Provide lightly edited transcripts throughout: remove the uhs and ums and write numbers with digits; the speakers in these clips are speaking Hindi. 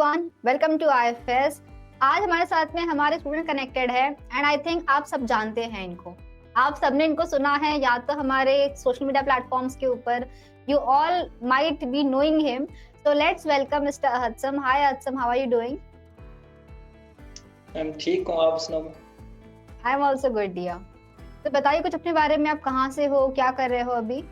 Everyone, welcome to IFS. आज हमारे साथ में हमारे स्टूडेंट कनेक्टेड है एंड आई थिंक आप सब जानते हैं इनको। आप सबने इनको सुना है या तो हमारे सोशल मीडिया प्लेटफॉर्म्स के ऊपर। You all might be knowing him. So let's welcome mister Hatsam. Hi Hatsam, how are you doing? Ma'am ठीक हूँ, आप सुनाओ। I am also good dear. तो बताइए कुछ अपने बारे में, आप कहाँ से हो, क्या कर रहे हो अभी?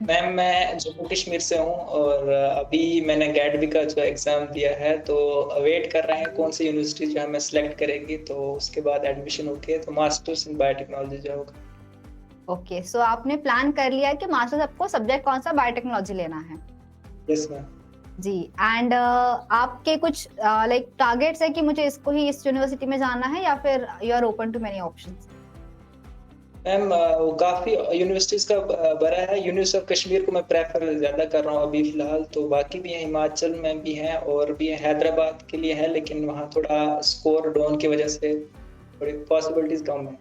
मैम मैं जम्मू कश्मीर से हूँ और अभी मैंने गैडवी का जो एग्ज़ाम दिया है तो वेट कर रहे हैं कौन सी यूनिवर्सिटी जो हमें सेलेक्ट करेगी, तो उसके बाद एडमिशन होके तो मास्टर्स इन बायोटेक्नोलॉजी जो होगा। ओके, सो आपने प्लान कर लिया है कि मास्टर्स आपको सब्जेक्ट कौन सा बायोटेक्नोलॉजी लेना है? Yes ma'am. जी। एंड आपके कुछ लाइक टारगेट्स है कि मुझे इसको ही इस यूनिवर्सिटी में जाना है या फिर you are open to many options? Ma'am वो काफ़ी यूनिवर्सिटीज़ का बड़ा है। यूनिवर्सिटी ऑफ कश्मीर को मैं प्रेफर ज़्यादा कर रहा हूँ अभी फ़िलहाल, तो बाकी भी हैं, हिमाचल में भी हैं और भी हैं, हैदराबाद के लिए है, लेकिन वहाँ थोड़ा स्कोर डाउन की वजह से थोड़ी पॉसिबिलिटीज़ कम है।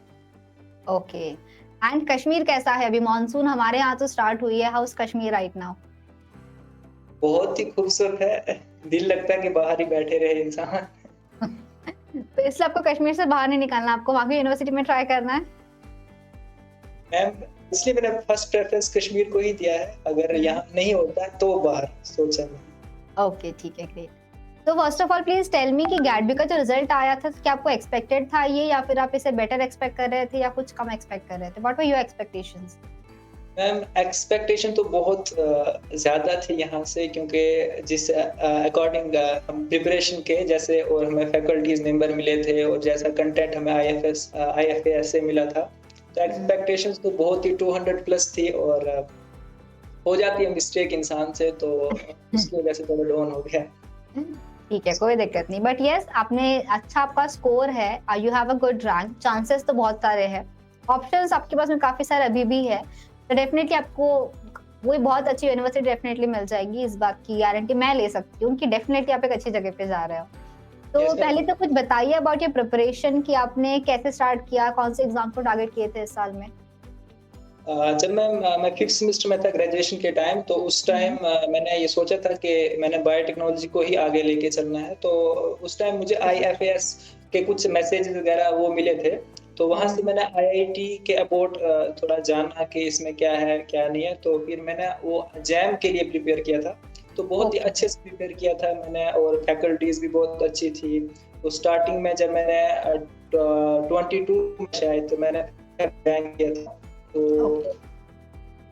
ओके। एंड कश्मीर कैसा है? अभी मॉनसून हमारे यहाँ तो स्टार्ट हुई है। How is Kashmir right now? बहुत ही खूबसूरत है, दिल लगता है कि बाहर ही बैठे रहे इंसान। तो इसलिए आपको कश्मीर से बाहर नहीं निकलना, आपको वहाँ की यूनिवर्सिटी में ट्राई करना है? मैम इसलिए मैंने फर्स्ट प्रेफरेंस कश्मीर को ही दिया है, अगर यहाँ नहीं होता तो बाहर सोचा मैं। ओके, ठीक है, ग्रेट। तो first of all please tell me कि गैडबी का जो रिजल्ट आया था, क्या आपको एक्सपेक्टेड था ये, या फिर आप इसे बेटर एक्सपेक्ट कर रहे थे या कुछ कम एक्सपेक्ट कर रहे थे? What were your expectations? Ma'am expectation तो बहुत ज़्यादा थी यहाँ से, क्योंकि जिस अकॉर्डिंग हम प्रिपरेशन के जैसे और हमें फैकल्टीज मेंबर मिले थे और जैसा कंटेंट हमें आईएफएस से मिला था, तो एक्सपेक्टेशंस तो बहुत ही 200 प्लस थी और हो जाती है मिस्टेक इंसान से, तो उसकी वजह से थोड़ा डाउन हो गया। ठीक है, कोई दिक्कत नहीं, बट यस आपने अच्छा, आपका स्कोर है, you have a good rank, chances तो बहुत सारे हैं, ऑप्शंस आपके पास में काफी सारे अभी भी है, तो डेफिनेटली आपको वो बहुत अच्छी यूनिवर्सिटी डेफिनेटली मिल जाएगी। इस बात की गारंटी मैं ले सकती हूँ कि डेफिनेटली आप एक अच्छी जगह पे जा रहे हो। तो Yes, पहले तो कुछ बताइए अबाउट योर प्रिपरेशन कि आपने कैसे स्टार्ट किया, कौन से एग्जाम को टारगेट किए थे इस साल में? जब मैं फिफ्थ सेमेस्टर में था ग्रेजुएशन के टाइम, तो उस टाइम मैंने ये सोचा था कि मैंने बायोटेक्नोलॉजी को ही आगे लेके चलना है, तो उस टाइम मुझे आईएफएस के कुछ मैसेज वगैरह वो मिले थे, तो वहाँ से मैंने आईआईटी के अबाउट थोड़ा जाना कि इसमें क्या है क्या नहीं है, तो फिर मैंने वो जैम के लिए प्रिपेयर किया था, तो बहुत ही अच्छे से प्रिपेयर किया था मैंने और फैकल्टीज भी बहुत अच्छी थी। तो स्टार्टिंग में जब मैंने 22 में शायद तो मैंने रैंक किया था, तो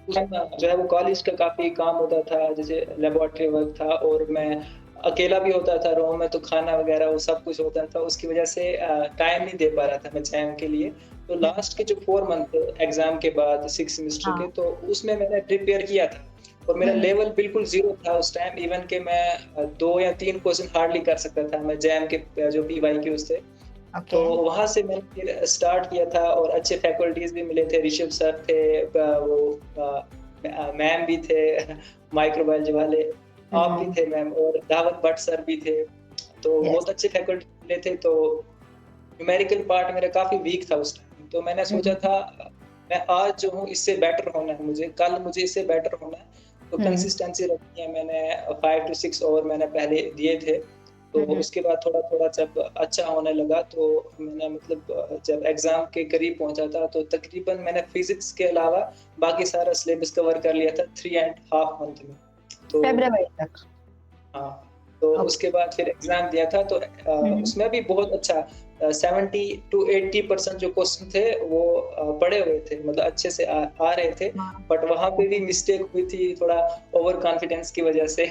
जो है वो कॉलेज का काफ़ी काम होता था, जैसे लेबोरेटरी वर्क था और मैं अकेला भी होता था रूम में, तो खाना वगैरह वो सब कुछ होता था, उसकी वजह से टाइम नहीं दे पा रहा था मैं एग्ज़ाम के लिए। तो लास्ट के जो 4 मंथ थे एग्ज़ाम के बाद 6 सेमेस्टर के, तो उसमें मैंने प्रिपेयर किया था और मेरा लेवल बिल्कुल ज़ीरो था उस टाइम, इवन कि मैं 2 या 3 क्वेश्चन हार्डली कर सकता था मैं जैम के जो पीवाईक्यूज़ थे। तो वहाँ से मैंने फिर स्टार्ट किया था और अच्छे फैकल्टीज भी मिले थे, ऋषभ सर थे, मैम भी थे माइक्रोबायोलॉजी वाले, आप भी थे मैम और दावत भट्ट सर भी थे, तो बहुत अच्छे फैकल्टी मिले थे। तो न्यूमेरिकल पार्ट मेरा काफ़ी वीक था उस टाइम, तो मैंने सोचा था मैं आज जो हूँ इससे बेटर होना है मुझे, कल मुझे इससे बेटर होना है, तो कंसिस्टेंसी रखनी है। मैंने 5 to 6 ओवर मैंने पहले दिए थे, तो उसके बाद थोड़ा-थोड़ा जब अच्छा होने लगा, तो मैंने मतलब जब एग्ज़ाम के करीब पहुँचा था, तो तकरीबन मैंने फिज़िक्स के अलावा बाकी सारा सिलेबस कवर कर लिया था 3 एंड हाफ मंथ में। तो फरवरी तक? हाँ, तो उसके बाद फिर एग्ज़ाम दिया था, तो उसमें भी बहुत अच्छा 70 to 80% जो क्वेश्चन थे वो पढ़े हुए थे, मतलब अच्छे से आ रहे थे, बट वहाँ पे भी मिस्टेक हुई थी थोड़ा ओवर कॉन्फिडेंस की वजह से,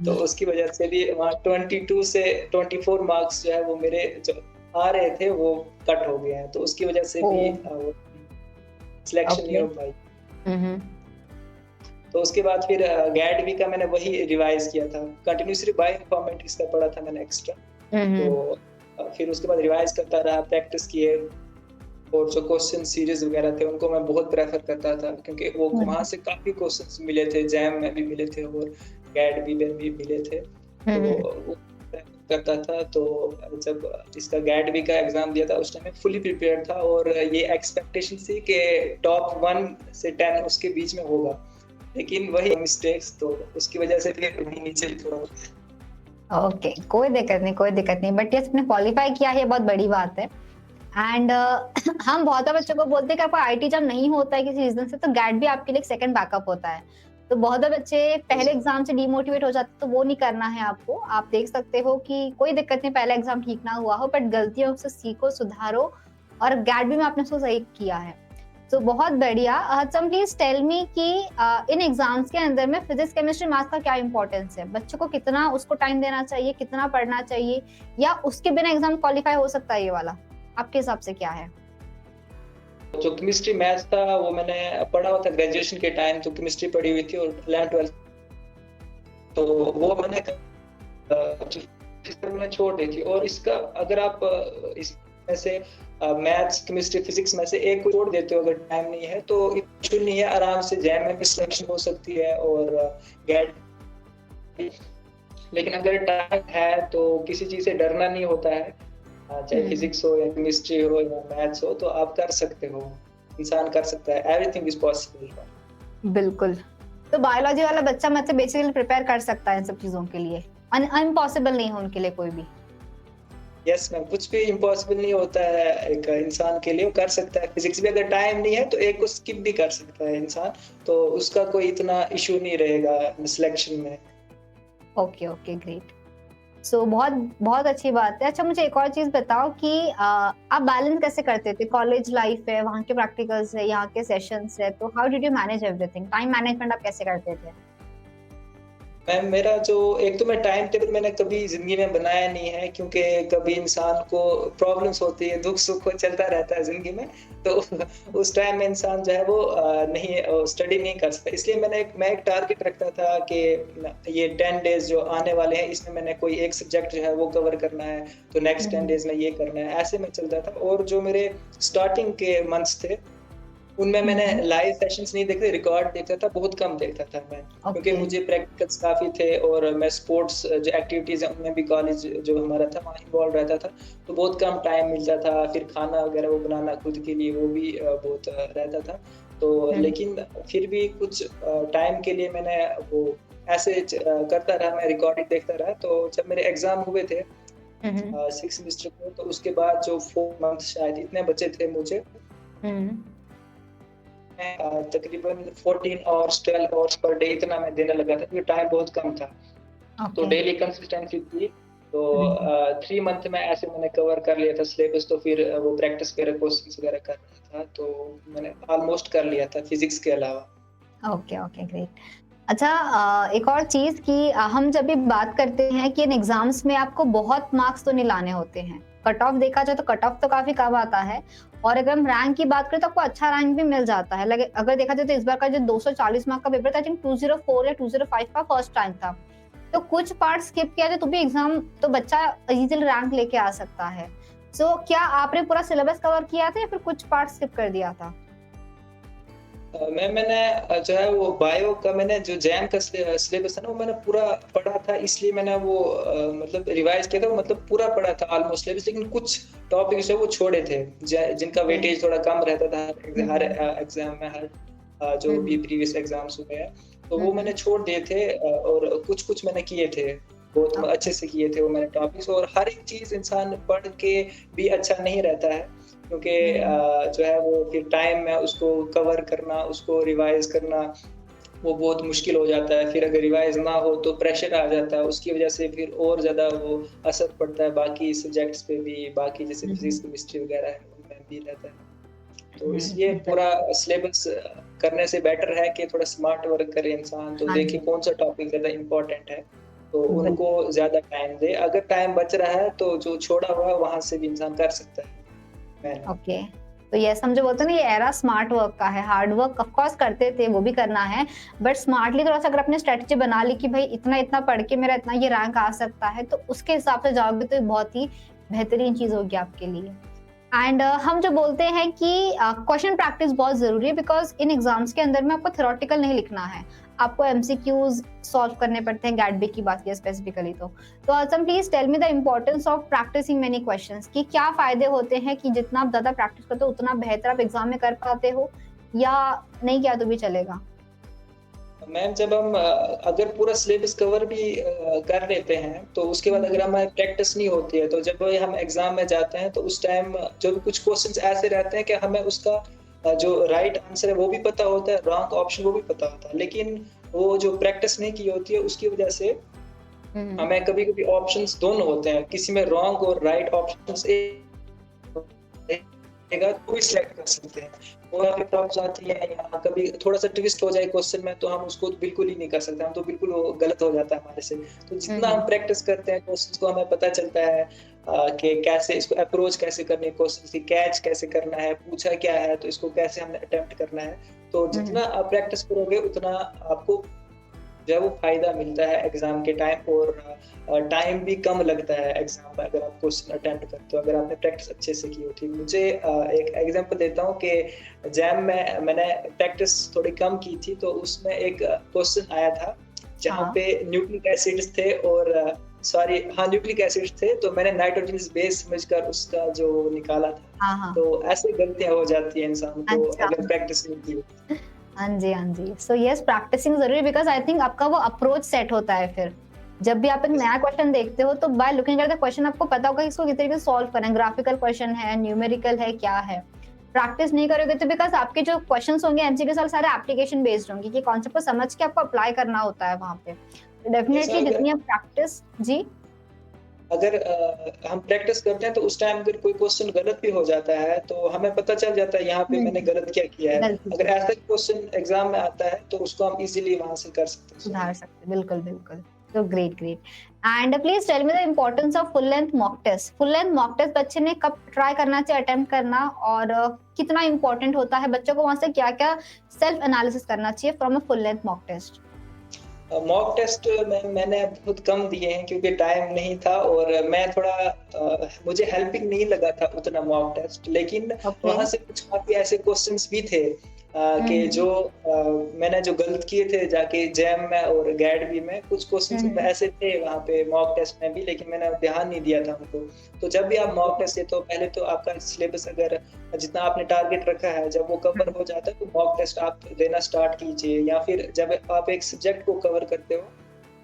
तो उसकी वजह से भी वहाँ 22 से 24 मार्क्स जो है वो मेरे जो आ रहे थे वो कट हो गए हैं, तो उसकी वजह से भी सिलेक्शन नहीं हो पाई। तो उसके बाद फिर गैडवी का मैंने वही रिवाइज किया था, कंटिन्यूअसली बायोइन्फॉर्मेटिक्स का पढ़ा था मैंने एक्स्ट्रा, तो फिर उसके बाद रिवाइज करता रहा, प्रैक्टिस किए और जो क्वेश्चन सीरीज वगैरह थे उनको मैं बहुत प्रेफर करता था, क्योंकि वो वहाँ से काफ़ी क्वेश्चंस मिले थे, जैम में भी मिले थे और गैडवी में भी मिले थे, तो वो करता था। तो जब इसका गैडवी का एग्जाम दिया था उस टाइम मैं फुली प्रिपेयर्ड था और ये एक्सपेक्टेशन थी कि टॉप 1 से 10 उसके बीच में होगा, लेकिन वही मिस्टेक्स, तो उसकी वजह से फिर नीचे थोड़ा ओके, कोई दिक्कत नहीं, कोई दिक्कत नहीं, बट यस आपने क्वालिफाई किया है, ये बहुत बड़ी बात है। एंड हम बहुत बच्चों को बोलते हैं कि आपका आईटी जब नहीं होता है किसी रीजन से, तो गैट भी आपके लिए एक सेकंड बैकअप होता है। तो बहुत बच्चे पहले एग्जाम से डिमोटिवेट हो जाते हैं, तो वो नहीं करना है आपको। आप देख सकते हो कि कोई दिक्कत नहीं, पहला एग्जाम ठीक ना हुआ हो, बट गलतियों से सीखो, सुधारो, और गैट भी में आपने उसको सही किया है। तो बहुत बढ़िया। सम प्लीज टेल मी कि इन एग्जाम्स के अंदर में फिजिक्स केमिस्ट्री मैथ्स का क्या इंपॉर्टेंस है? बच्चों को कितना उसको टाइम देना चाहिए, कितना पढ़ना चाहिए, या उसके बिना एग्जाम क्वालिफाई हो सकता है ये वाला? आपके हिसाब से क्या है? जो केमिस्ट्री मैथ्स था वो मैंने पढ़ा हुआ था ग्रेजुएशन के टाइम, तो केमिस्ट्री पढ़ी हुई थी, और 11th 12th तो वो मैंने मैंने छोड़ दी थी। और इसका अगर आप इसमें से मैथ्स केमिस्ट्री फिजिक्स में से एक को छोड़ देते हो अगर टाइम नहीं है, तो इशू नहीं है, आराम से जैम में भी सिलेक्शन हो सकती है और गेट। लेकिन अगर टाइम है तो किसी चीज से डरना नहीं होता है, चाहे फिजिक्स हो या केमिस्ट्री हो या मैथ्स हो, तो आप कर सकते हो, इंसान कर सकता है, एवरीथिंग इज पॉसिबल। बिल्कुल। तो बायोलॉजी वाला बच्चा मतलब बेसिकली प्रिपेयर कर सकता है इन सब चीजों के लिए, इम्पॉसिबल नहीं है उनके लिए कोई भी। यस मैम, कुछ भी इम्पॉसिबल नहीं होता है एक इंसान के लिए, वो कर सकता है। फिजिक्स भी अगर टाइम नहीं है तो एक को स्किप भी कर सकता है इंसान, तो उसका कोई इतना इशू नहीं रहेगा सिलेक्शन में। Okay okay, great. सो बहुत बहुत अच्छी बात है। अच्छा, मुझे एक और चीज बताओ कि आप बैलेंस कैसे करते थे? कॉलेज लाइफ है, वहाँ के प्रैक्टिकल्स है, यहाँ के सेशंस है, तो how did you manage everything? Time management आप कैसे करते थे? मैम मेरा जो एक तो मैं टाइम टेबल मैंने कभी जिंदगी में बनाया नहीं है, क्योंकि कभी इंसान को प्रॉब्लम्स होती है, दुख सुख चलता रहता है जिंदगी में, तो उस टाइम में इंसान जो है वो नहीं स्टडी नहीं कर सकता। इसलिए मैं एक टारगेट रखता था कि ये 10 डेज जो आने वाले हैं इसमें मैंने कोई एक सब्जेक्ट जो है वो कवर करना है, तो नेक्स्ट 10 डेज में ये करना है, ऐसे में चलता था। और जो मेरे स्टार्टिंग के मंथ्स थे उनमें मैंने लाइव सेशंस नहीं देखते, रिकॉर्ड देखता था, बहुत कम देखता था मैं, क्योंकि मुझे प्रैक्टिकल्स काफ़ी थे और मैं स्पोर्ट्स जो एक्टिविटीज़ हैं उनमें भी कॉलेज जो हमारा था वहाँ इन्वॉल्व रहता था, तो बहुत कम टाइम मिलता था। फिर खाना वगैरह वो बनाना खुद के लिए वो भी बहुत रहता था। तो लेकिन फिर भी कुछ टाइम के लिए मैंने वो ऐसे करता रहा, मैं रिकॉर्डिंग देखता रहा। तो जब मेरे एग्ज़ाम हुए थे 6 सेमेस्टर को, तो उसके बाद जो 4 मंथ शायद इतने बचे थे मुझे, मैं तकरीबन 14 आवर्स 12 आवर्स पर डे इतना मैं देने लगा था, क्योंकि टाइम बहुत कम था। तो डेली कंसिस्टेंसी थी, तो 3 मंथ में ऐसे मैंने कवर कर लिया था सिलेबस। तो फिर वो प्रैक्टिस वगैरह क्वेश्चंस वगैरह कर रहा था, तो मैंने ऑलमोस्ट कर लिया था फिजिक्स के अलावा। Okay okay, great. अच्छा, एक और चीज कि हम जब भी बात करते हैं कि इन एग्जाम्स में आपको बहुत मार्क्स तो नहीं लाने होते हैं, कट ऑफ देखा जाए तो कट ऑफ तो काफी कम आता है, और अगर हम रैंक की बात करें तो आपको अच्छा रैंक भी मिल जाता है। अगर देखा जाए तो इस बार का जो 240 मार्क का पेपर था, आई थिंक 204 या 205 का फर्स्ट रैंक था, तो कुछ पार्ट स्किप किया जाए तो भी एग्जाम तो बच्चा इजीली रैंक लेके आ सकता है। सो क्या आपने पूरा सिलेबस कवर किया था या फिर कुछ पार्ट स्किप कर दिया था? मैंने जो है वो बायो का मैंने जो जैम का सिलेबस है ना वो मैंने पूरा पढ़ा था, इसलिए मैंने वो मतलब रिवाइज किया था, मतलब पूरा पढ़ा था ऑलमोस्ट सिलेबस। लेकिन कुछ टॉपिक जो वो छोड़े थे जिनका वेटेज थोड़ा कम रहता था हर एग्जाम में, हर जो भी प्रीवियस एग्जाम्स हुए हैं, तो वो मैंने छोड़ दिए थे। और कुछ कुछ मैंने किए थे, बहुत अच्छे से किए थे वो मैंने टॉपिक्स। और हर एक चीज इंसान पढ़ के भी अच्छा नहीं रहता है, क्योंकि जो है वो फिर टाइम में उसको कवर करना, उसको रिवाइज करना वो बहुत मुश्किल हो जाता है। फिर अगर रिवाइज ना हो तो प्रेशर आ जाता है, उसकी वजह से फिर और ज़्यादा वो असर पड़ता है बाकी सब्जेक्ट्स पे भी, बाकी जैसे फिजिक्स केमिस्ट्री वगैरह है उनमें भी रहता है। तो इसलिए पूरा सिलेबस करने से बेटर है कि थोड़ा स्मार्ट वर्क करे इंसान, तो देखे कौन सा टॉपिक ज़्यादा इम्पोर्टेंट है तो उनको ज़्यादा टाइम दे। अगर टाइम बच रहा है तो जो छोड़ा हुआ है वहाँ से भी इंसान कर सकता है। ओके, तो ये समझो, बोलते हैं ना, ये एरा स्मार्ट वर्क का है। हार्ड वर्क ऑफ कोर्स करते थे, वो भी करना है, बट स्मार्टली थोड़ा सा अगर अपने स्ट्रेटजी बना ली कि भाई इतना इतना पढ़ के मेरा इतना ये रैंक आ सकता है, तो उसके हिसाब से जाओगे तो बहुत ही बेहतरीन चीज होगी आपके लिए। एंड हम जो बोलते हैं कि क्वेश्चन प्रैक्टिस बहुत जरूरी है, बिकॉज इन एग्जाम्स के अंदर में आपको थ्योरेटिकल नहीं लिखना है, आपको एमसीक्यूज सॉल्व करने पड़ते हैं। गैट की बात की स्पेसिफिकली तो आसम please tell me the importance of practising many questions, कि क्या फायदे होते हैं कि जितना आप ज्यादा प्रैक्टिस करते हो उतना बेहतर आप एग्जाम में कर पाते हो, या नहीं किया तो भी चलेगा? मैम जब हम अगर पूरा सिलेबस कवर भी कर लेते हैं तो उसके बाद अगर हमारी प्रैक्टिस नहीं होती है तो जब हम एग्जाम में जाते हैं तो उस टाइम जो भी कुछ क्वेश्चंस ऐसे रहते हैं कि हमें उसका जो राइट आंसर है वो भी पता होता है, रॉन्ग ऑप्शन वो भी पता होता है, लेकिन वो जो प्रैक्टिस नहीं की होती है उसकी वजह से हम्म। हमें कभी-कभी ऑप्शंस दोनों होते हैं, किसी में रॉन्ग और राइट ऑप्शंस रहेगा तो भी सिलेक्ट कर सकते हैं। और अगर प्रॉब्लम्स आती है या कभी थोड़ा-सा ट्विस्ट हो जाए क्वेश्चन में तो हम उसको बिल्कुल ही नहीं कर सकते, हम तो बिल्कुल वो गलत हो जाता है हमारे से। तो जितना हम प्रैक्टिस करते हैं क्वेश्चंस को हमें पता चलता है कि कैसे इसको अप्रोच कैसे करनी है, क्वेश्चन की कैच कैसे करना है, पूछा क्या है तो इसको कैसे हमने अटेम्प्ट करना है। तो जितना आप प्रैक्टिस करोगे उतना आपको जो है वो फ़ायदा मिलता है एग्ज़ाम के टाइम और टाइम भी कम लगता है एग्ज़ाम में अगर आप क्वेश्चन अटेम्प्ट करते हो, अगर आपने प्रैक्टिस अच्छे से की होती है। मुझे एक एग्ज़ाम्पल देता हूँ कि जैम में मैंने प्रैक्टिस थोड़ी कम की थी, तो उसमें एक क्वेश्चन आया था, जहाँ हाँ, पे न्यूक्लिक एसिड्स थे और सॉरी हाँ, न्यूक्लिक एसिड्स थे, तो मैंने नाइट्रोजनस बेस समझकर उसका जो निकाला था। हाँ, हाँ। तो ऐसी गलतियाँ हो जाती हैं इंसान को अच्छा। अगर प्रैक्टिस नहीं की। हाँ जी, हाँ जी। सो येस प्रैक्टिसिंग ज़रूरी है बिकॉज़ आई थिंक आपका वो अप्रोच सेट होता है फिर। जब भी आप एक नया क्वेश्चन देखते हो तो by looking at the question आपको पता होगा कि इसको किस तरीके से सॉल्व करना है, ग्राफिकल क्वेश्चन है, न्यूमेरिकल है, क्या है। प्रैक्टिस नहीं करोगे तो बिकॉज़ आपके जो क्वेश्चन्स होंगे एमसीक्यू सारे एप्लीकेशन बेस्ड होंगे कि कॉन्सेप्ट को समझ के आपको अप्लाई करना होता है वहाँ पे। तो जैसा डेफिनिटली अगर जितनी आप प्रैक्टिस जी, अगर हम प्रैक्टिस करते हैं तो उस टाइम अगर कोई क्वेश्चन गलत भी हो जाता है तो हमें पता चल जाता है यहाँ पे मैंने हुँ, गलत क्या किया है। गलती अगर की। ऐसा क्वेश्चन एग्जाम में आता है तो उसको हम इजीली वहां से कर सकते हैं सुधार सॉल्व। सकते हैं, बिल्कुल, बिल्कुल। तो great, great. And please tell me the importance of full length mock test. Full length mock test बच्चे ने कब ट्राई करना चाहिए अटेम्प्ट करना और कितना इम्पोर्टेंट होता है? बच्चों को वहाँ से क्या-क्या सेल्फ एनालिसिस करना चाहिए from a full length mock test? Mock test में मैंने बहुत कम दिए हैं क्योंकि टाइम नहीं था और मैं थोड़ा मुझे हेल्पिंग नहीं लगा था उतना मॉक टेस्ट, लेकिन ओके। वहाँ से कुछ काफ़ी ऐसे क्वेश्चंस भी थे हुँ, कि जो हुँ। मैंने जो गलत किए थे जाके जैम में और गैडवी में कुछ हुँ, क्वेश्चंस हुँ। ऐसे थे वहाँ पे मॉक टेस्ट में भी, लेकिन मैंने ध्यान नहीं दिया था उनको। तो जब भी आप मॉक टेस्ट देते हो पहले तो आपका सिलेबस अगर जितना आपने टारगेट रखा है जब वो कवर हुँ, हो जाता है तो मॉक टेस्ट आप देना स्टार्ट कीजिए, या फिर जब आप एक सब्जेक्ट को कवर करते हो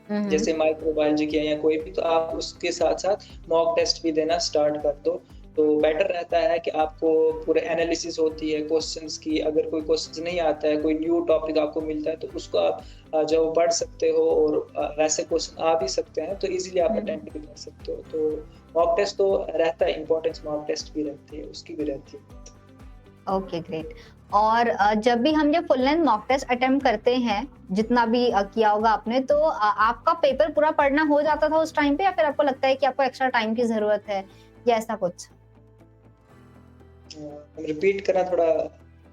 हुँ, हुँ। जैसे माइक्रोबायोलॉजी किया या कोई भी, तो आप उसके साथ-साथ मॉक टेस्ट भी देना स्टार्ट कर दो। तो बेटर रहता है कि आपको पूरे एनालिसिस होती है क्वेश्चन्स की, अगर कोई क्वेश्चंस नहीं आता है, कोई न्यू टॉपिक आपको मिलता है, तो उसको आप जो पढ़ सकते हो और वैसे क्वेश्चन आ भी सकते हैं, तो ईज़िली आप हुँ, हुँ। अटेम्प्ट भी कर सकते हो। तो मॉक टेस्ट तो रहता है, इम्पोर्टेंस मॉक टेस्ट भी रहती है, उसकी भी रहती है। Okay, great. और जब भी हम ये full length mock test attempt करते हैं, जितना भी किया होगा आपने, तो आपका पेपर पूरा पढ़ना हो जाता था उस टाइम पे या फिर आपको लगता है कि आपको एक्स्ट्रा टाइम की ज़रूरत है या ऐसा कुछ? रिपीट करना थोड़ा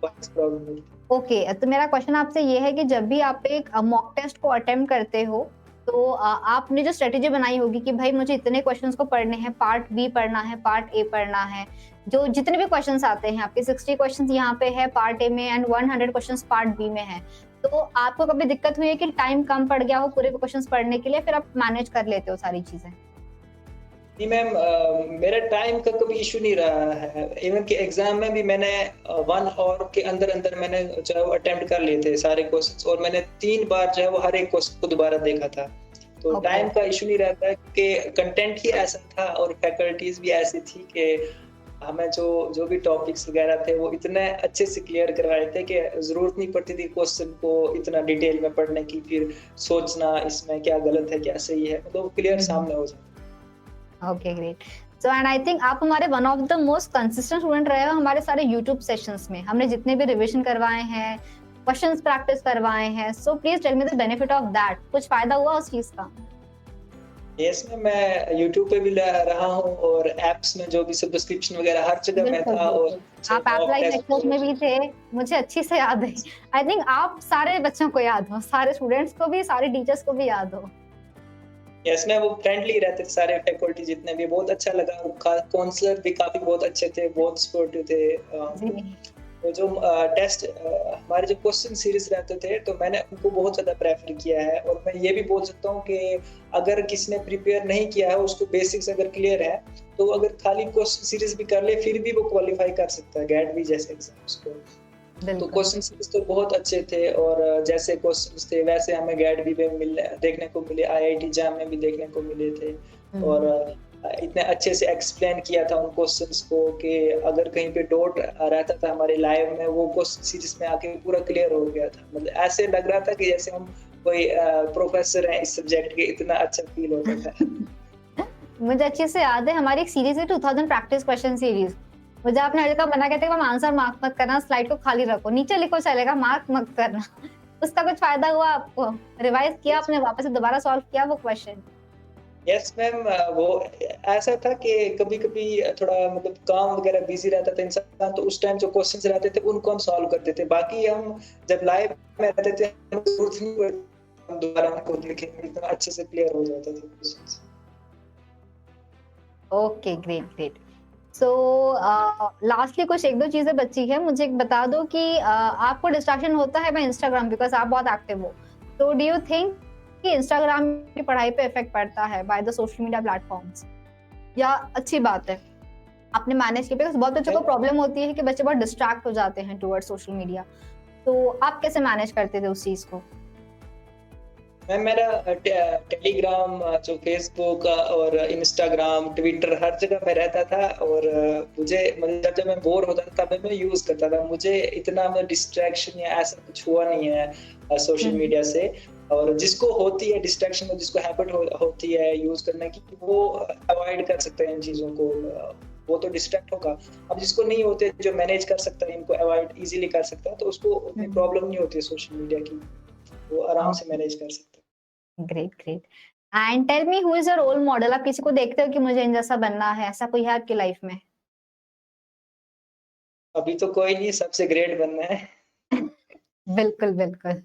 वॉइस प्रॉब्लम हो रही है। ओके, तो मेरा क्वेश्चन आपसे ये है कि जब भी आप एक मॉक टेस्ट को अटेम्प्ट करते हो, तो आपने जो स्ट्रेटेजी बनाई होगी कि भाई मुझे इतने क्वेश्चंस को पढ़ने हैं, पार्ट बी पढ़ना है, पार्ट ए पढ़ना है। जो जितने भी क्वेश्चंस आते हैं, आपके 60 क्वेश्चंस यहाँ पे है पार्ट ए में एंड 100 क्वेश्चंस पार्ट बी में है। तो आपको कभी दिक्कत हुई है कि टाइम कम पड़ गया हो पूरे क्वेश्चंस पढ़ने के लिए, फिर आप मैनेज कर लेते हो सारी चीज़ें? जी मैम, मेरा टाइम का कभी इश्यू नहीं रहा है। इवन कि एग्ज़ाम में भी मैंने 1 ऑवर के अंदर-अंदर मैंने जो है वो अटेम्प्ट कर लिए थे सारे क्वेश्चंस, और मैंने 3 बार जो है वो हर एक क्वेश्चन को दोबारा देखा था। तो ओके। टाइम का इश्यू नहीं रहता है क्योंकि कंटेंट ही ऐसा था और फैकल्टीज़ भी ऐसी थी कि हमें जो जो भी टॉपिक्स वगैरह थे वो इतने अच्छे से क्लियर करवाए थे कि ज़रूरत नहीं पड़ती थी क्वेश्चन को इतना डिटेल में पढ़ने की, फिर सोचना इसमें क्या गलत है, क्या सही है, मतलब क्लियर हुँ, हुँ। सामने हो जाता। Okay, great. So and I think आप हमारे one of the most consistent student रहे हो हमारे सारे यूट्यूब सेशंस में। हमने जितने भी रिविजन करवाए हैं, क्वेश्चंस प्रैक्टिस करवाए हैं, so please tell me the benefit of that. कुछ फ़ायदा हुआ उस चीज़ का? यस मैम, मैं यूट्यूब पे भी रहा हूँ और ऐप्स में जो भी सब्सक्रिप्शन वगैरह हर जगह मैं बिल्कुल, था, और बिल्कुल। चाहे आप मॉक एप्लाइड टेस्ट नेटवर्क हो। में भी थे, मुझे अच्छी से याद है। आई थिंक आप सारे बच्चों को याद हो, सारे स्टूडेंट्स को भी, सारे टीचर्स को भी याद हो। यस मैम, वो फ्रेंडली रहते थे सारे फैकल्टी जितने भी, बहुत अच्छा लगा। काउंसलर भी काफी बहुत अच्छे थे, बहुत सपोर्टिव थे। जी। तो जो टेस्ट हमारे जो क्वेश्चन सीरीज रहते थे तो मैंने उनको बहुत ज़्यादा प्रेफ़र किया है, और मैं ये भी बोल सकता हूँ कि अगर किसी ने प्रिपेयर नहीं किया है, उसको बेसिक्स अगर क्लियर है, तो अगर खाली क्वेश्चन सीरीज भी कर ले फिर भी वो क्वालीफाई कर सकता है गैट भी जैसे एग्ज़ाम्स को। तो बिल्कुल। क्वेश्चन सीरीज़ तो बहुत अच्छे थे और जैसे क्वेश्चन्स थे वैसे हमें गेट भी पे मिलने देखने को मिले, आईआईटी जैम में भी देखने को मिले थे और हुँ। इतने अच्छे से एक्सप्लेन किया था उन क्वेश्चन्स को कि अगर कहीं पे डाउट रहता था हमारे लाइव में वो क्वेश्चन सीरीज़ में आके पूरा क्लियर हो गया था। मतलब ऐसे लग रहा था कि जैसे हम कोई प्रोफेसर हैं इस सब्जेक्ट के, इतना अच्छा फ़ील होता था। मुझे अच्छे से याद है हमारी एक सीरीज़ है 2000 प्रैक्टिस क्वेश्चन सीरीज़। मुझे आपने हर जगह मना कहते हैं कि मैम आंसर मार्क मत करना, स्लाइड को खाली रखो, नीचे लिखो चलेगा, मार्क मत करना। उसका कुछ फ़ायदा हुआ आपको? रिवाइज़ किया यस आपने वापस से दोबारा सॉल्व किया वो क्वेश्चन? यस मैम वो ऐसा था कि कभी-कभी थोड़ा मतलब काम वगैरह बिज़ी रहता था इंसान तो उस टाइम जो क्वेश्चंस रहते थे उनको हम सॉल्व करते थे। बाकी हम जब लाइव में रहते थे हमें ज़रूरत नहीं पड़ती हम दोबारा उनको देखेंगे इतना अच्छे से क्लियर हो जाता था क्वेश्चंस। Okay, great, great. सो लास्टली कुछ 1-2 चीज़ें बची हैं। मुझे एक बता दो कि आपको डिस्ट्रैक्शन होता है बाय इंस्टाग्राम बिकॉज़ आप बहुत एक्टिव हो। तो डू यू थिंक कि इंस्टाग्राम की पढ़ाई पे इफ़ेक्ट पड़ता है by the social media platforms या अच्छी बात है? आपने मैनेज किया बिकॉज़ बहुत बच्चों को प्रॉब्लम होती है कि बच्चे बहुत डिस्ट्रैक्ट हो जाते हैं टुवर्ड्स सोशल मीडिया। तो आप कैसे मैनेज करते थे उस चीज़ को? मैम मेरा टेलीग्राम जो फ़ेसबुक और इंस्टाग्राम, ट्विटर हर जगह मैं रहता था और मुझे मतलब जब मैं बोर होता था तब मैं यूज़ करता था। मुझे इतना मतलब डिस्ट्रैक्शन या ऐसा कुछ हुआ नहीं है सोशल हुँ, मीडिया से और जिसको होती है डिस्ट्रैक्शन जिसको हैबिट होती है यूज़ करने की वो अवॉइड कर सकते हैं इन चीज़ों को वो तो डिस्ट्रैक्ट होगा। अब जिसको नहीं होते जो मैनेज कर सकता है इनको अवॉइड ईज़िली कर सकता है तो उसको उतनी हुँ। प्रॉब्लम नहीं होती है सोशल मीडिया की। वो आराम से ओके, मैनेज कर सकता है। Great, great. And tell me who is your role model? आप किसी को देखते हो कि मुझे इन जैसा बनना है, ऐसा कोई है आपकी लाइफ़ में? अभी तो कोई नहीं सबसे ग्रेट बनना है। बिल्कुल, बिल्कुल।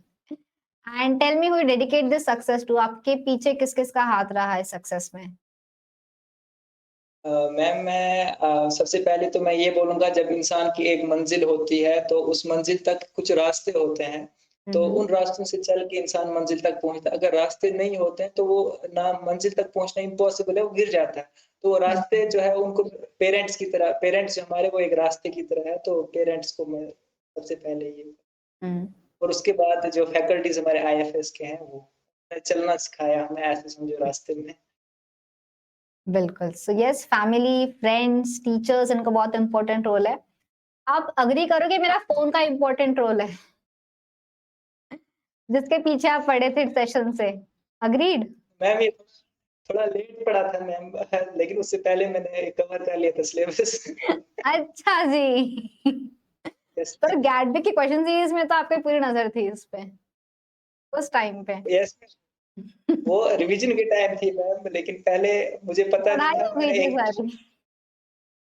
And tell me who you dedicate this success to? आपके पीछे किस-किस का हाथ रहा है सक्सेस में? मैम मैं सबसे पहले तो मैं ये बोलूँगा जब इंसान की एक मंज़िल होती है, तो उस मंज़िल तक कुछ रास्ते होते हैं, हुँ, तो हुँ। उन रास्तों से चल के इंसान मंज़िल तक पहुँचता है। अगर रास्ते नहीं होते हैं, तो वो ना मंज़िल तक पहुँचना इम्पॉसिबल है, वो गिर जाता है। तो वो हुँ, रास्ते जो है उनको पेरेंट्स जो हमारे वो एक रास्ते की तरह है, तो पेरेंट्स को मैं सबसे पहले ये हुँ। और उसके बाद जो फैकल्टीज़ हमारे आईएफएस के हैं, वो चलना सिखाया हमें ऐसे समझो रास्ते में। बिल्कुल। So yes family, friends, teachers इनका बहुत इम्पोर्टेंट रोल है। आप एग्री करोगे मेरा फ़ोन का इम्पोर्टेंट रोल है, जिसके पीछे आप पड़े थे सेशन से। एग्रीड? मैम ये थोड़ा लेट पढ़ा था मैम लेकिन उससे पहले मैंने कवर कर लिया था सिलेबस। अच्छा जी। यस पर गैट की क्वेश्चन सीरीज़ में तो आपकी पूरी नज़र थी उस पे, उस टाइम पे। यस वो रिवीजन की टाइम थी मैम लेकिन पहले मुझे पता नहीं पढ़ाई था हो गई मैंने थी एक सारी।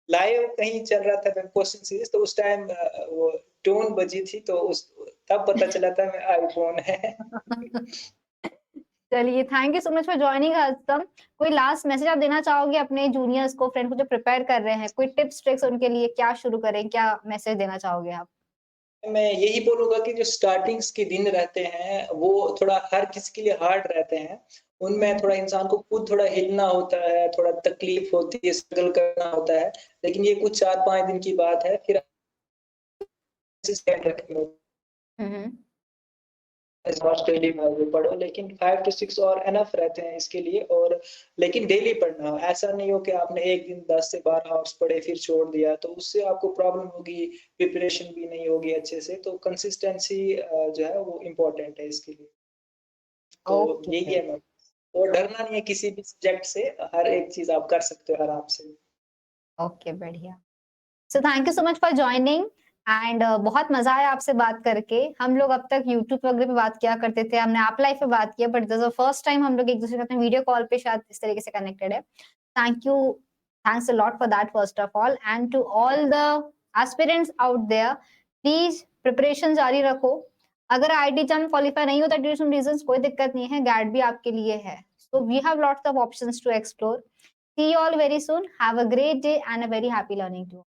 लाइव कहीं चल रहा था मैम क्वेश्चन सीरीज तो उस टाइम वो टोन बजी थी तो उस तब पता चला था मैं आईफ़ोन है। चलिए, thank you so much for joining us तम। कोई लास्ट मैसेज आप देना चाहोगे अपने जूनियर्स को, फ्रेंड को जो प्रिपेयर कर रहे हैं? कोई टिप्स ट्रिक्स उनके लिए क्या शुरू करें? क्या मैसेज देना चाहोगे आप? मैं यही बोलूँगा कि जो स्टार्टिंग्स के दिन रहते हैं, वो थोड़ा हर किसी के लिए हार्ड रहते हैं। हुँ, उनमें हुँ। थोड़ा इंसान को खुद थोड़ा हिलना होता है, थोड़ा तकलीफ़ होती है, स्ट्रगल करना होता है। लेकिन ये कुछ 4-5 दिन की बात है, फिर रखें हुँ, हुँ। डेली में पढ़ो लेकिन 5 टू 6 और इनफ रहते हैं इसके लिए और लेकिन डेली पढ़ना। ऐसा नहीं हो कि आपने एक दिन 10 से 12 आवर्स पढ़े फिर छोड़ दिया, तो उससे आपको प्रॉब्लम होगी, प्रिपरेशन भी नहीं होगी अच्छे से। तो कंसिस्टेंसी जो है वो इम्पोर्टेंट है इसके लिए। तो ओके, यही ग्रेट। है मैम और डरना नहीं है किसी भी सब्जेक्ट से, हर एक चीज़ आप कर सकते हो आराम से। ओके, बढ़िया। So thank you so much for joining and बहुत मज़ा आया आपसे बात करके। हम लोग अब तक यूट्यूब वगैरह पे बात किया करते थे, हमने ऐप लाइफ पे बात किया but this is the first time हम लोग एक-दूसरे के साथ वीडियो कॉल पे शायद इस तरीके से कनेक्टेड है। Thank you thanks a lot for that first of all and to all the aspirants out there please preparation जारी रखो। अगर आईआईटी जम क्वालीफाई नहीं होता ड्यू टू सम रीज़न्स कोई दिक्कत नहीं है, गैट भी आपके लिए है। So we have lots of options to explore. See you all very soon. Have a great day and a very happy learning to you.